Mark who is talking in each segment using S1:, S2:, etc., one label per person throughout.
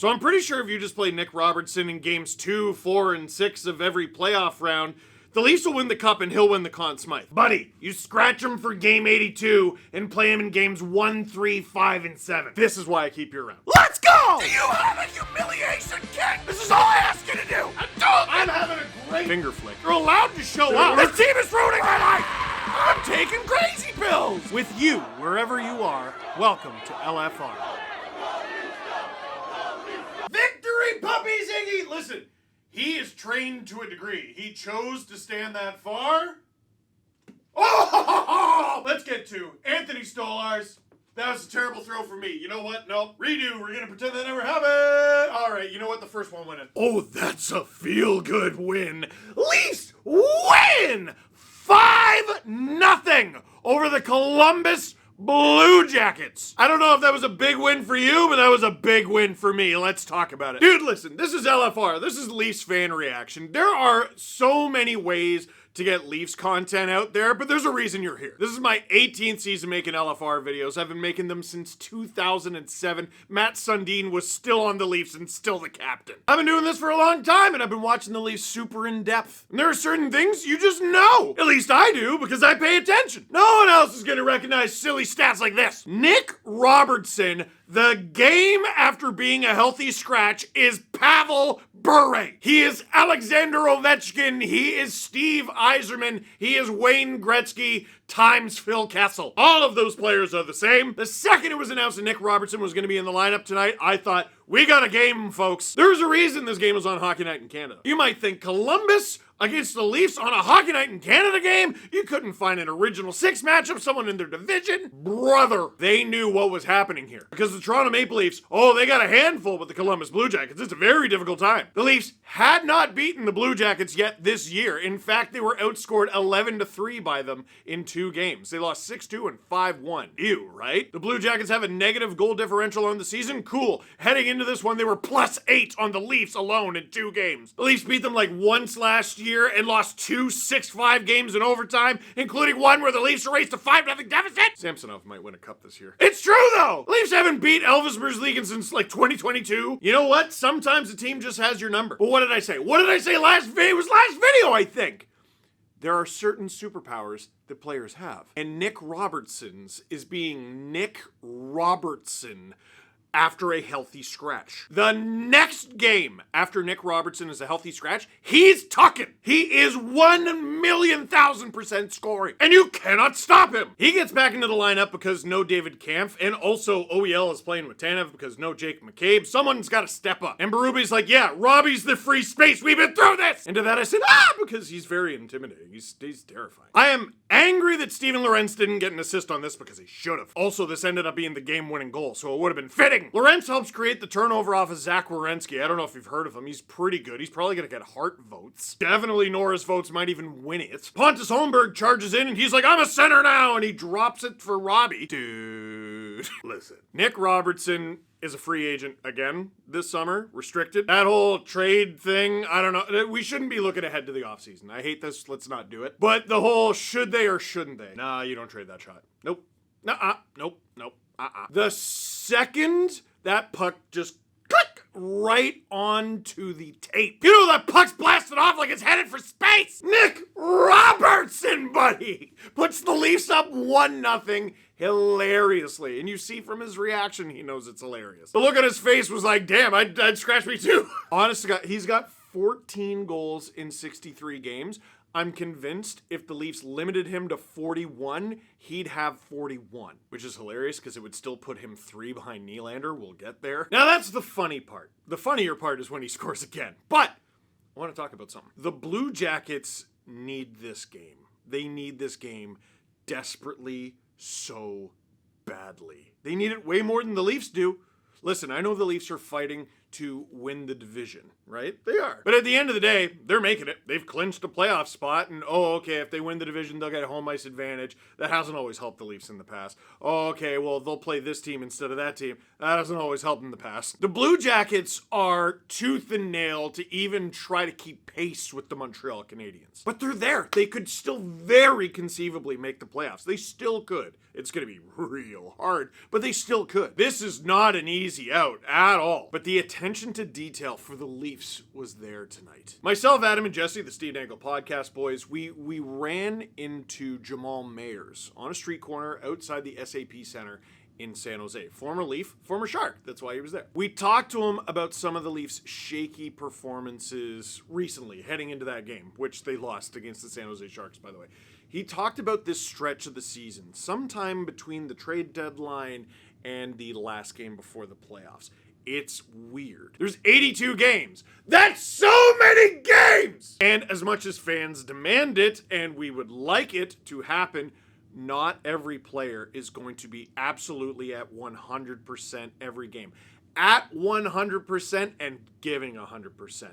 S1: So I'm pretty sure if you just play Nick Robertson in games 2, 4, and 6 of every playoff round, the Leafs will win the cup and he'll win the Conn Smythe. Buddy, you scratch him for game 82 and play him in games 1, 3, 5, and 7. This is why I keep you around. Let's go!
S2: Do you have a humiliation kit? This is all I ask you to do.
S1: I'm having a great finger flick. You're allowed to show up.
S2: This team is ruining my life. I'm taking crazy pills.
S1: With you, wherever you are, welcome to LFR. Victory, puppies, Iggy! Listen, he is trained to a degree. He chose to stand that far. Oh! Let's get to Anthony Stolarz. That was a terrible throw for me. You know what? Nope. Redo. We're going to pretend that never happened. All right. You know what? The first one went in. Oh, that's a feel-good win. Leafs win 5-0 over the Columbus Blue Jackets. I don't know if that was a big win for you, but that was a big win for me. Let's talk about it. Dude, listen. This is LFR. This is Leafs fan reaction. There are so many ways to get Leafs content out there, but there's a reason you're here. This is my 18th season making LFR videos. I've been making them since 2007. Matt Sundin was still on the Leafs and still the captain. I've been doing this for a long time, and I've been watching the Leafs super in depth. And there are certain things you just know. At least I do, because I pay attention. No one else is gonna recognize silly stats like this. Nick Robertson, the game after being a healthy scratch, is Pavel Bure. He is Alexander Ovechkin. He is Steve Yzerman. He is Wayne Gretzky times Phil Kessel. All of those players are the same. The second it was announced that Nick Robertson was going to be in the lineup tonight, I thought, we got a game, folks. There's a reason this game was on Hockey Night in Canada. You might think Columbus against the Leafs on a Hockey Night in Canada game? You couldn't find an original 6 matchup, someone in their division? Brother, they knew what was happening here. Because the Toronto Maple Leafs, they got a handful with the Columbus Blue Jackets. It's a very difficult time. The Leafs had not beaten the Blue Jackets yet this year. In fact, they were outscored 11-3 by them in 2 games. They lost 6-2 and 5-1. Ew, right? The Blue Jackets have a negative goal differential on the season? Cool. Heading into this one, they were +8 on the Leafs alone in 2 games. The Leafs beat them like once last year and lost 2 6-5 games in overtime, including one where the Leafs erased a 5-0 deficit. Samsonov might win a cup this year. It's true though! Leafs haven't beat Elvis Merzlikins since like 2022. You know what? Sometimes the team just has your number. But what did I say? What did I say last video? It was last video, I think. There are certain superpowers that players have. And Nick Robertson's is being Nick Robertson after a healthy scratch. The next game after Nick Robertson is a healthy scratch, he's tucking. He is 1,000,000% scoring. And you cannot stop him. He gets back into the lineup because no David Kampf, and also OEL is playing with Tanev because no Jake McCabe. Someone's got to step up. And Berube's like, yeah, Robbie's the free space. We've been through this. And to that I said, because he's very intimidating. He's terrifying. I am angry that Steven Lorentz didn't get an assist on this because he should have. Also, this ended up being the game-winning goal, so it would have been fitting. Lorentz helps create the turnover off of Zach Werenski. I don't know if you've heard of him. He's pretty good. He's probably going to get Hart votes. Definitely Norris votes, might even win it. Pontus Holmberg charges in and he's like, I'm a center now, and he drops it for Robbie. Dude. Listen. Nick Robertson is a free agent again this summer, restricted. That whole trade thing, I don't know. We shouldn't be looking ahead to the offseason. I hate this. Let's not do it. But the whole should they or shouldn't they? Nah, you don't trade that shot. Nope. Nuh-uh. Nope. The second that puck just click right onto the tape. You know that puck's blasted off like it's headed for space. Nick Robertson, buddy, puts the Leafs up 1-0 hilariously. And you see from his reaction, he knows it's hilarious. The look on his face was like, damn, I'd scratch me too. Honest to God, he's got 14 goals in 63 games. I'm convinced if the Leafs limited him to 41, he'd have 41, which is hilarious because it would still put him 3 behind Nylander. We'll get there. Now that's the funny part. The funnier part is when he scores again. But I want to talk about something. The Blue Jackets need this game. They need this game desperately, so badly. They need it way more than the Leafs do. Listen, I know the Leafs are fighting to win the division, right? They are. But at the end of the day, they're making it. They've clinched a playoff spot, and okay, if they win the division, they'll get a home ice advantage. That hasn't always helped the Leafs in the past. Okay, well, they'll play this team instead of that team. That hasn't always helped in the past. The Blue Jackets are tooth and nail to even try to keep pace with the Montreal Canadiens. But they're there. They could still very conceivably make the playoffs. They still could. It's going to be real hard, but they still could. This is not an easy out at all. But the attention attention to detail for the Leafs was there tonight. Myself, Adam, and Jesse, the Steve Dangle podcast boys, we ran into Jamal Mayers on a street corner outside the SAP Center in San Jose. Former Leaf, former Shark. That's why he was there. We talked to him about some of the Leafs' shaky performances recently, heading into that game, which they lost against the San Jose Sharks, by the way. He talked about this stretch of the season, sometime between the trade deadline and the last game before the playoffs. It's weird. There's 82 games. That's so many games! And as much as fans demand it, and we would like it to happen, not every player is going to be absolutely at 100% every game. At 100% and giving 100%.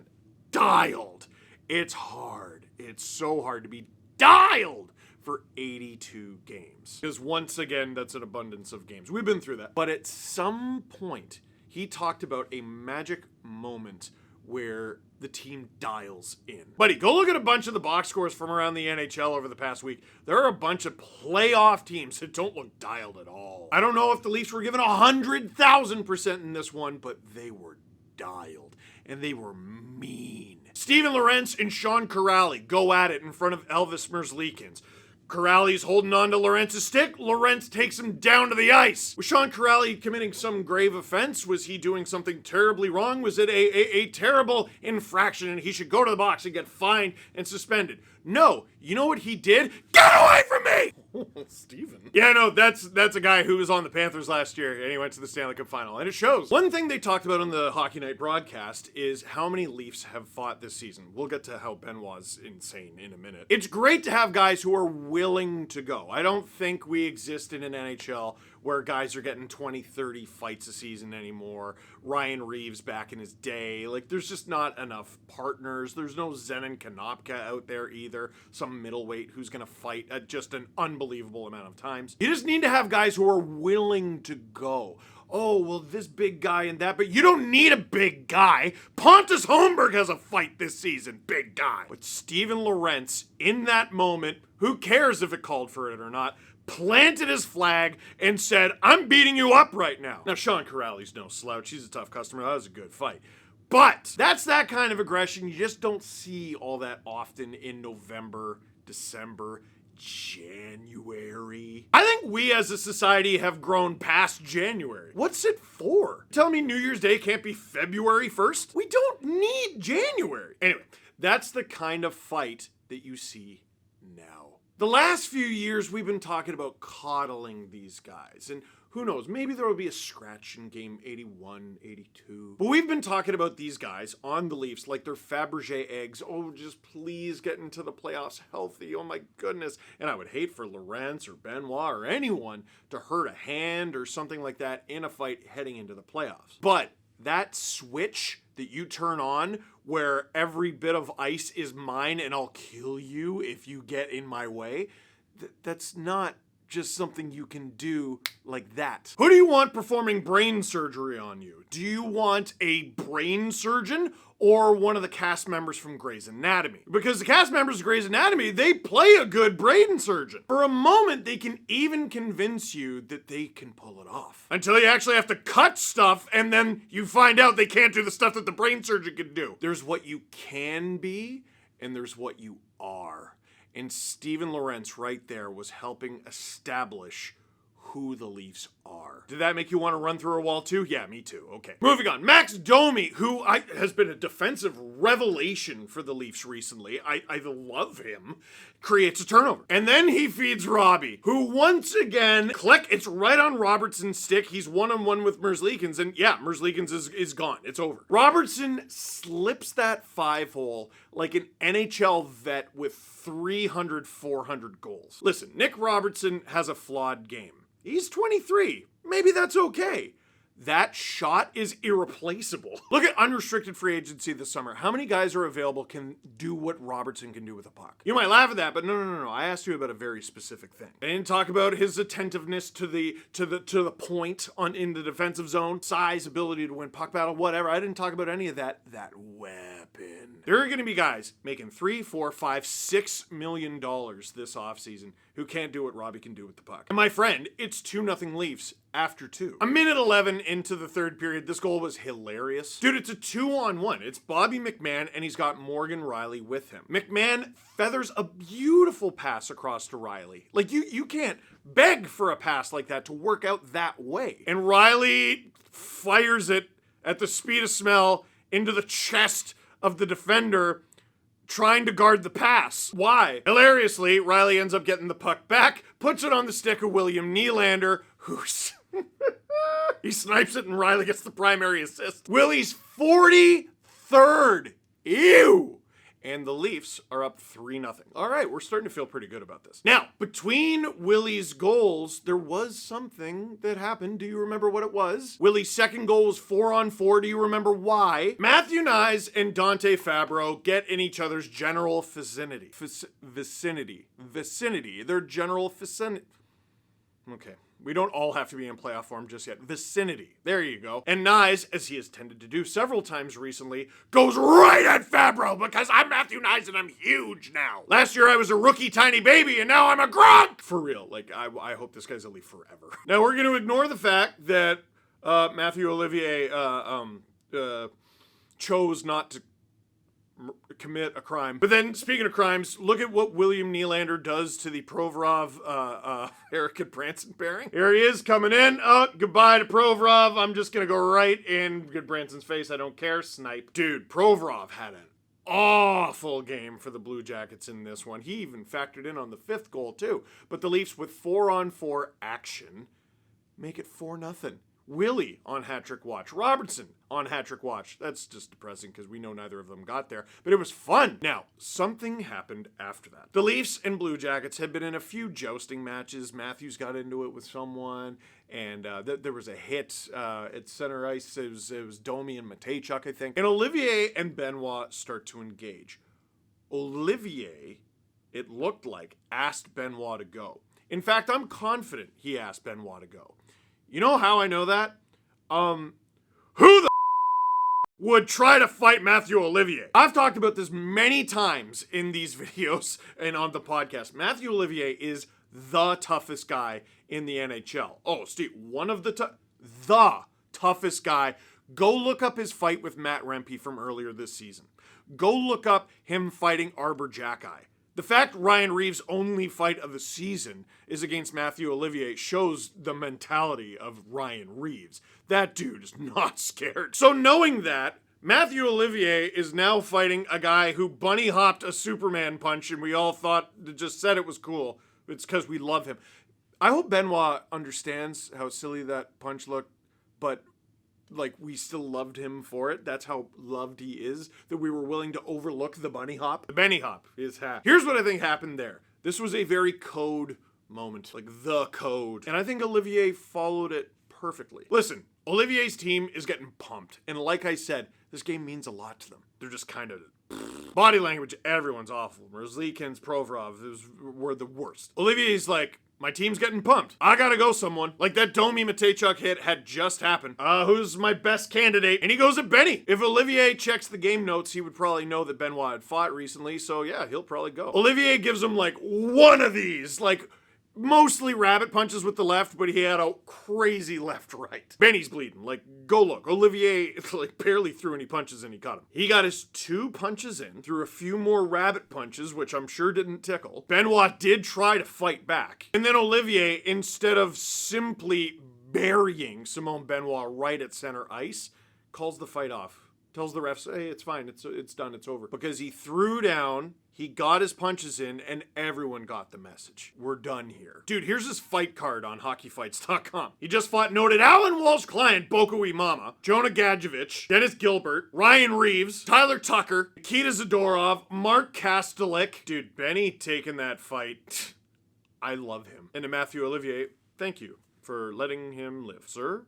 S1: Dialed. It's hard. It's so hard to be dialed for 82 games. Because once again, that's an abundance of games. We've been through that. But at some point, he talked about a magic moment where the team dials in. Buddy, go look at a bunch of the box scores from around the NHL over the past week. There are a bunch of playoff teams that don't look dialed at all. I don't know if the Leafs were given 100,000% in this one, but they were dialed, and they were mean. Steven Lorentz and Sean Kuraly go at it in front of Elvis Merzlikins. Kuraly's holding on to Lorentz's stick. Lorentz takes him down to the ice. Was Sean Kuraly committing some grave offense? Was he doing something terribly wrong? Was it a terrible infraction and he should go to the box and get fined and suspended? No. You know what he did? Get away from me! Steven. Yeah, no, that's a guy who was on the Panthers last year and he went to the Stanley Cup final, and it shows. One thing they talked about on the Hockey Night broadcast is how many Leafs have fought this season. We'll get to how Benoit's insane in a minute. It's great to have guys who are willing to go. I don't think we exist in an NHL where guys are getting 20, 30 fights a season anymore. Ryan Reeves back in his day. Like, there's just not enough partners. There's no Zenon Konopka out there either. Some middleweight who's going to fight at just an unbelievable amount of times. You just need to have guys who are willing to go. Oh, well, this big guy and that, but you don't need a big guy. Pontus Holmberg has a fight this season, big guy. But Steven Lorentz, in that moment, who cares if it called for it or not, planted his flag and said, I'm beating you up right now. Now, Sean Kuraly's no slouch. He's a tough customer. That was a good fight. But that's that kind of aggression you just don't see all that often in November, December, January. I think we as a society have grown past January. What's it for? Tell me New Year's Day can't be February 1st? We don't need January. Anyway, that's the kind of fight that you see now. The last few years, we've been talking about coddling these guys. And who knows, maybe there will be a scratch in game 81, 82. But we've been talking about these guys on the Leafs like they're Fabergé eggs. Oh, just please get into the playoffs healthy. Oh my goodness. And I would hate for Lorentz or Benoit or anyone to hurt a hand or something like that in a fight heading into the playoffs. But that switch that you turn on where every bit of ice is mine and I'll kill you if you get in my way, that's not just something you can do like that. Who do you want performing brain surgery on you? Do you want a brain surgeon or one of the cast members from Grey's Anatomy? Because the cast members of Grey's Anatomy, they play a good brain surgeon. For a moment, they can even convince you that they can pull it off. Until you actually have to cut stuff, and then you find out they can't do the stuff that the brain surgeon can do. There's what you can be, and there's what you are. And Steven Lorentz right there was helping establish who the Leafs are. Did that make you want to run through a wall too? Yeah, me too. Okay. Moving on. Max Domi, who has been a defensive revelation for the Leafs recently. I love him. Creates a turnover. And then he feeds Robbie, who once again, click, it's right on Robertson's stick. He's one-on-one with Merzlikins, and yeah, Merzlikins is gone. It's over. Robertson slips that 5-hole like an NHL vet with 300, 400 goals. Listen, Nick Robertson has a flawed game. He's 23. Maybe that's okay. That shot is irreplaceable. Look at unrestricted free agency this summer. How many guys are available can do what Robertson can do with a puck? You might laugh at that, but no. I asked you about a very specific thing. I didn't talk about his attentiveness to the point in the defensive zone, size, ability to win puck battle, whatever. I didn't talk about any of that. That weapon. happen. There are going to be guys making $3, $4, $5, $6 million this offseason who can't do what Robbie can do with the puck. And my friend, it's 2-0 Leafs after 2. A minute 11 into the third period, this goal was hilarious. Dude, it's a 2-on-1. It's Bobby McMahon, and he's got Morgan Riley with him. McMahon feathers a beautiful pass across to Riley. Like, you can't beg for a pass like that to work out that way. And Riley fires it at the speed of smell into the chest of the defender, trying to guard the pass. Why? Hilariously, Riley ends up getting the puck back, puts it on the stick of William Nylander, who's... he snipes it and Riley gets the primary assist. Willie's 43rd. Ew! And the Leafs are up 3-0. All right, we're starting to feel pretty good about this. Now, between Willie's goals, there was something that happened. Do you remember what it was? Willie's second goal was 4-on-4. Do you remember why? Matthew Nyes and Dante Fabro get in each other's general vicinity. Vicinity. Their general vicinity. Okay. We don't all have to be in playoff form just yet. Vicinity. There you go. And Nyes, as he has tended to do several times recently, goes right at Fabro because I'm Matthew Nyes and I'm huge now. Last year I was a rookie tiny baby and now I'm a grunt! For real. Like, I hope this guy's a Leaf forever. Now we're going to ignore the fact that Mathieu Olivier chose not to commit a crime. But then, speaking of crimes, look at what William Nylander does to the Provorov, Eric Goodbranson pairing. Here he is coming in. Oh, goodbye to Provorov. I'm just gonna go right in Goodbranson's face. I don't care. Snipe. Dude, Provorov had an awful game for the Blue Jackets in this one. He even factored in on the 5th goal too. But the Leafs with 4-on-4 action make it 4-0. Willie on hat-trick watch. Robertson on hat-trick watch. That's just depressing because we know neither of them got there. But it was fun. Now, something happened after that. The Leafs and Blue Jackets had been in a few jousting matches. Matthews got into it with someone. And there was a hit at center ice. It was Domi and Matejchuk, I think. And Olivier and Benoit start to engage. Olivier, it looked like, asked Benoit to go. In fact, I'm confident he asked Benoit to go. You know how I know that? Who the would try to fight Mathieu Olivier? I've talked about this many times in these videos and on the podcast. Mathieu Olivier is the toughest guy in the NHL. Oh, Steve, the toughest guy. Go look up his fight with Matt Rempe from earlier this season. Go look up him fighting Arbor Jacki. The fact Ryan Reeves' only fight of the season is against Mathieu Olivier shows the mentality of Ryan Reeves. That dude is not scared. So knowing that, Mathieu Olivier is now fighting a guy who bunny hopped a Superman punch and we all thought, just said it was cool. It's because we love him. I hope Benoit understands how silly that punch looked, but like, we still loved him for it. That's how loved he is, that we were willing to overlook the bunny hop. The Benny hop is hat. Here's what I think happened there. This was a very code moment, like the code. And I think Olivier followed it perfectly. Listen, Olivier's team is getting pumped. And like I said, this game means a lot to them. They're just kind of... Body language, everyone's awful. Merzlikins, Provorov, were the worst. Olivier's like... My team's getting pumped. I gotta go someone. Like that Domi Matejchuk hit had just happened. Who's my best candidate? And he goes at Benny. If Olivier checks the game notes, he would probably know that Benoit had fought recently. So yeah, he'll probably go. Olivier gives him like one of these. Like mostly rabbit punches with the left, but he had a crazy left-right. Benny's bleeding. Like, go look. Olivier like barely threw any punches and he caught him. He got his 2 punches in, threw a few more rabbit punches, which I'm sure didn't tickle. Benoit did try to fight back. And then Olivier, instead of simply burying Simon Benoit right at center ice, calls the fight off. Tells the refs, hey, it's fine, it's done, it's over. Because he threw down, he got his punches in, and everyone got the message. We're done here. Dude, here's his fight card on hockeyfights.com. He just fought noted Alan Walsh client Boku Imama, Jonah Gadjevich, Dennis Gilbert, Ryan Reeves, Tyler Tucker, Nikita Zadorov, Mark Kastelik. Dude, Benny taking that fight. I love him. And to Mathieu Olivier, thank you for letting him live. Sir.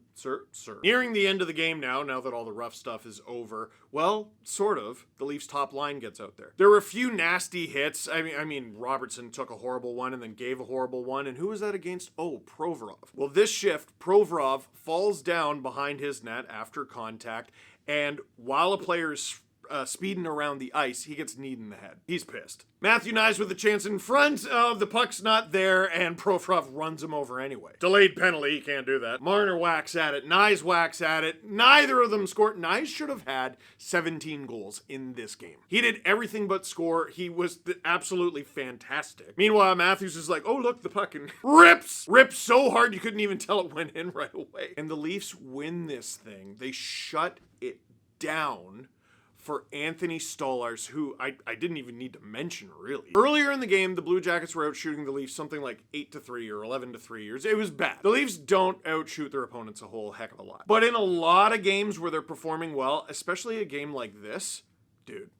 S1: Nearing the end of the game now that all the rough stuff is over, well, sort of, the Leafs top line gets out there. There were a few nasty hits. I mean, Robertson took a horrible one and then gave a horrible one, and who was that against? Oh, Provorov. Well, this shift, Provorov falls down behind his net after contact, and while a player's speeding around the ice, he gets kneed in the head. He's pissed. Matthew Nyes with a chance in front of the puck's not there, and Provorov runs him over anyway. Delayed penalty, he can't do that. Marner whacks at it, Nyes whacks at it. Neither of them scored. Nyes should have had 17 goals in this game. He did everything but score. He was absolutely fantastic. Meanwhile, Matthews is like, oh look, the puck, and rips so hard you couldn't even tell it went in right away. And the Leafs win this thing. They shut it down for Anthony Stolarz, who I didn't even need to mention, really. Earlier in the game, the Blue Jackets were out shooting the Leafs something like 8-3 or 11-3. It was bad. The Leafs don't outshoot their opponents a whole heck of a lot. But in a lot of games where they're performing well, especially a game like this, dude,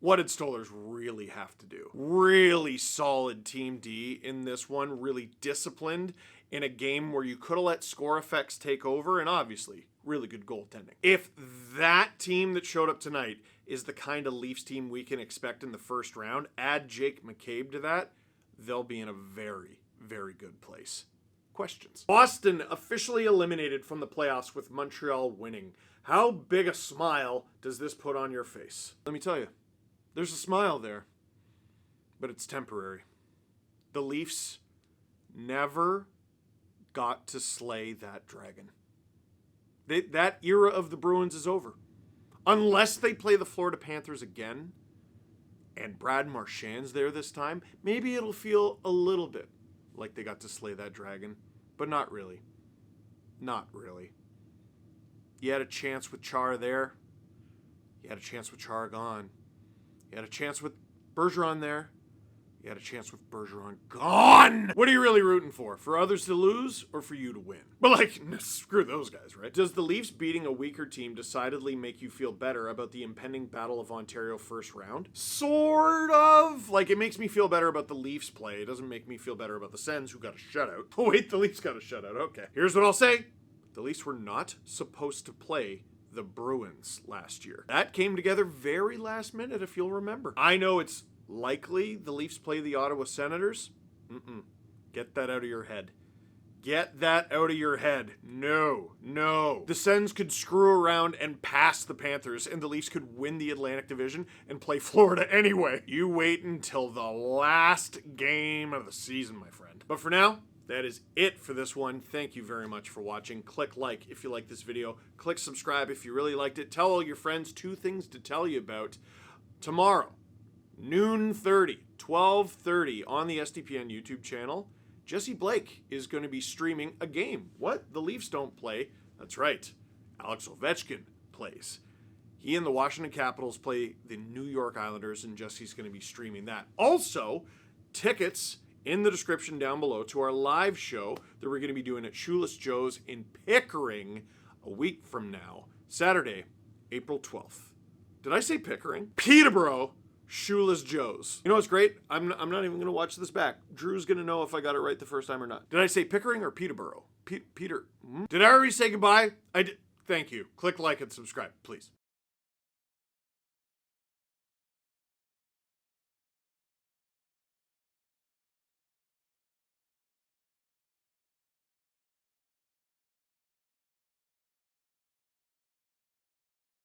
S1: what did Stolarz really have to do? Really solid Team D in this one, really disciplined in a game where you could have let score effects take over, and obviously, really good goaltending. If that team that showed up tonight is the kind of Leafs team we can expect in the first round, add Jake McCabe to that, they'll be in a very, very good place. Questions? Boston officially eliminated from the playoffs with Montreal winning. How big a smile does this put on your face? Let me tell you, there's a smile there, but it's temporary. The Leafs never got to slay that dragon. That era of the Bruins is over. Unless they play the Florida Panthers again, and Brad Marchand's there this time, maybe it'll feel a little bit like they got to slay that dragon, but not really. Not really. You had a chance with Chara there. You had a chance with Chara gone. You had a chance with Bergeron there. You had a chance with Bergeron gone. What are you really rooting for? For others to lose or for you to win? But like, screw those guys, right? Does the Leafs beating a weaker team decidedly make you feel better about the impending Battle of Ontario first round? Sort of. Like, it makes me feel better about the Leafs play. It doesn't make me feel better about the Sens, who got a shutout. Oh wait, the Leafs got a shutout. Okay. Here's what I'll say. The Leafs were not supposed to play the Bruins last year. That came together very last minute, if you'll remember. I know it's likely the Leafs play the Ottawa Senators. Get that out of your head. Get that out of your head. No. The Sens could screw around and pass the Panthers, and the Leafs could win the Atlantic Division and play Florida anyway. You wait until the last game of the season, my friend. But for now, that is it for this one. Thank you very much for watching. Click like if you like this video. Click subscribe if you really liked it. Tell all your friends. 2 things to tell you about. Tomorrow, noon 30, 12:30 on the SDPN YouTube channel, Jesse Blake is going to be streaming a game. What? The Leafs don't play. That's right. Alex Ovechkin plays. He and the Washington Capitals play the New York Islanders, and Jesse's going to be streaming that. Also, tickets in the description down below to our live show that we're going to be doing at Shoeless Joe's in Pickering a week from now, Saturday, April 12th. Did I say Pickering? Peterborough. Shoeless Joe's. You know what's great? I'm not even going to watch this back. Drew's going to know if I got it right the first time or not. Did I say Pickering or Peterborough? Peter. Did I already say goodbye? I did. Thank you. Click like and subscribe, please.